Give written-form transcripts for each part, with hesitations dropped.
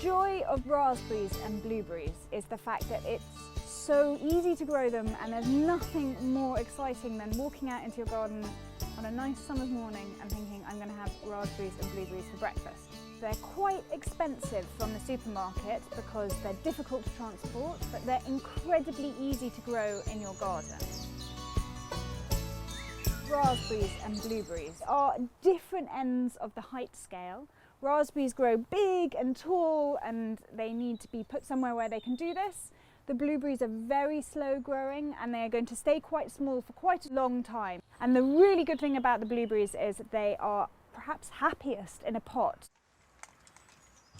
joy of raspberries and blueberries is the fact that it's so easy to grow them, and there's nothing more exciting than walking out into your garden on a nice summer's morning and thinking, I'm going to have raspberries and blueberries for breakfast. They're quite expensive from the supermarket because they're difficult to transport, but they're incredibly easy to grow in your garden. Raspberries and blueberries are different ends of the height scale. Raspberries grow big and tall and they need to be put somewhere where they can do this. The blueberries are very slow growing and they're going to stay quite small for quite a long time. And the really good thing about the blueberries is they are perhaps happiest in a pot.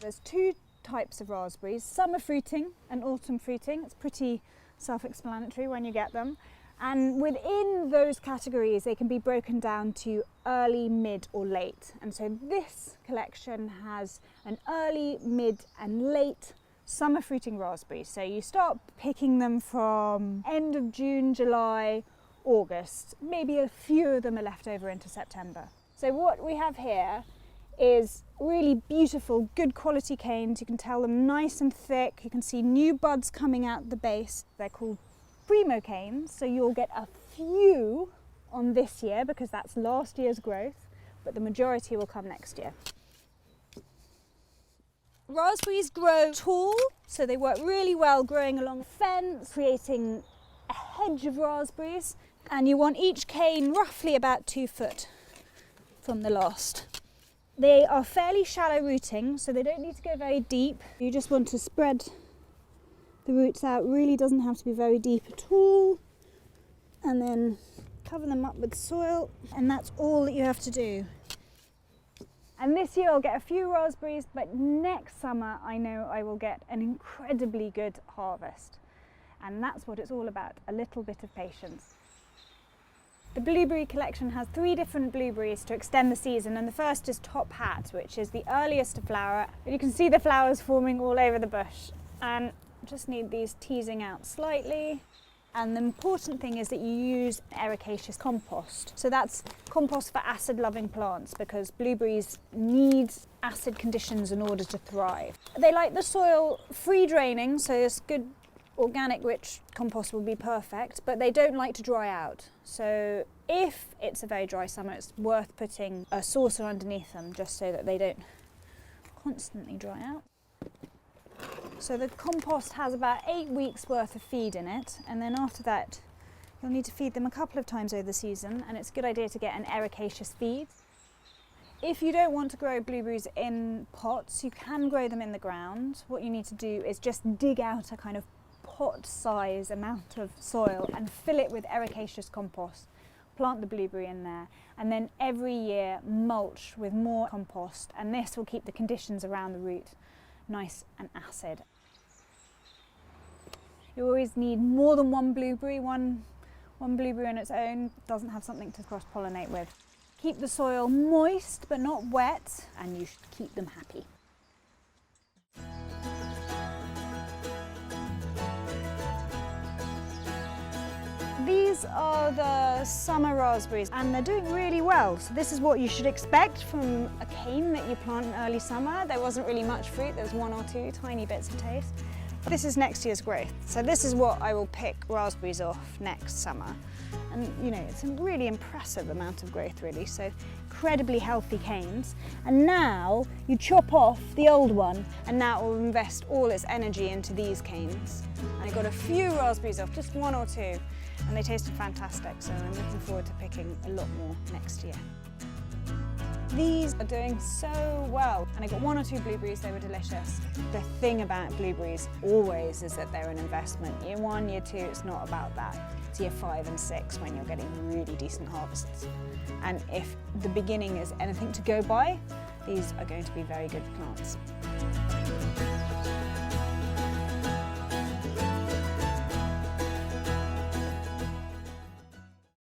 There's two types of raspberries, summer fruiting and autumn fruiting. It's pretty self-explanatory when you get them. And within those categories, they can be broken down to early, mid or late. And so this collection has an early, mid and late summer fruiting raspberries. So you start picking them from end of June, July, August. Maybe a few of them are left over into September. So what we have here is really beautiful, good quality canes. You can tell them nice and thick. You can see new buds coming out the base. They're called primo canes, so you'll get a few on this year because that's last year's growth, but the majority will come next year. Raspberries grow tall, so they work really well growing along a fence, creating a hedge of raspberries, and you want each cane roughly about 2 foot from the last. They are fairly shallow rooting, so they don't need to go very deep. You just want to spread the roots out. Really doesn't have to be very deep at all, and then cover them up with soil, and that's all that you have to do. And this year I'll get a few raspberries, but next summer I know I will get an incredibly good harvest, and that's what it's all about, a little bit of patience. The blueberry collection has 3 different blueberries to extend the season, and the first is Top Hat, which is the earliest to flower. You can see the flowers forming all over the bush, and just need these teasing out slightly. And the important thing is that you use ericaceous compost. So that's compost for acid-loving plants because blueberries need acid conditions in order to thrive. They like the soil free draining, so it's good organic rich compost will be perfect, but they don't like to dry out. So if it's a very dry summer, it's worth putting a saucer underneath them just so that they don't constantly dry out. So the compost has about 8 weeks worth of feed in it, and then after that you'll need to feed them a couple of times over the season, and it's a good idea to get an ericaceous feed. If you don't want to grow blueberries in pots, you can grow them in the ground. What you need to do is just dig out a kind of pot-size amount of soil and fill it with ericaceous compost. Plant the blueberry in there, and then every year mulch with more compost, and this will keep the conditions around the root nice and acid. You always need more than one blueberry. One blueberry on its own doesn't have something to cross-pollinate with. Keep the soil moist but not wet, and you should keep them happy. These are the summer raspberries, and they're doing really well. So this is what you should expect from a cane that you plant in early summer. There wasn't really much fruit, there's 1 or 2 tiny bits of taste. This is next year's growth. So this is what I will pick raspberries off next summer. And you know, it's a really impressive amount of growth really, so incredibly healthy canes. And now you chop off the old one, and now it will invest all its energy into these canes. And I got a few raspberries off, just 1 or 2, and they tasted fantastic, so I'm looking forward to picking a lot more next year. These are doing so well, and I got 1 or 2 blueberries, they were delicious. The thing about blueberries always is that they're an investment. Year 1, year 2, it's not about that. It's year 5 and 6 when you're getting really decent harvests. And if the beginning is anything to go by, these are going to be very good plants.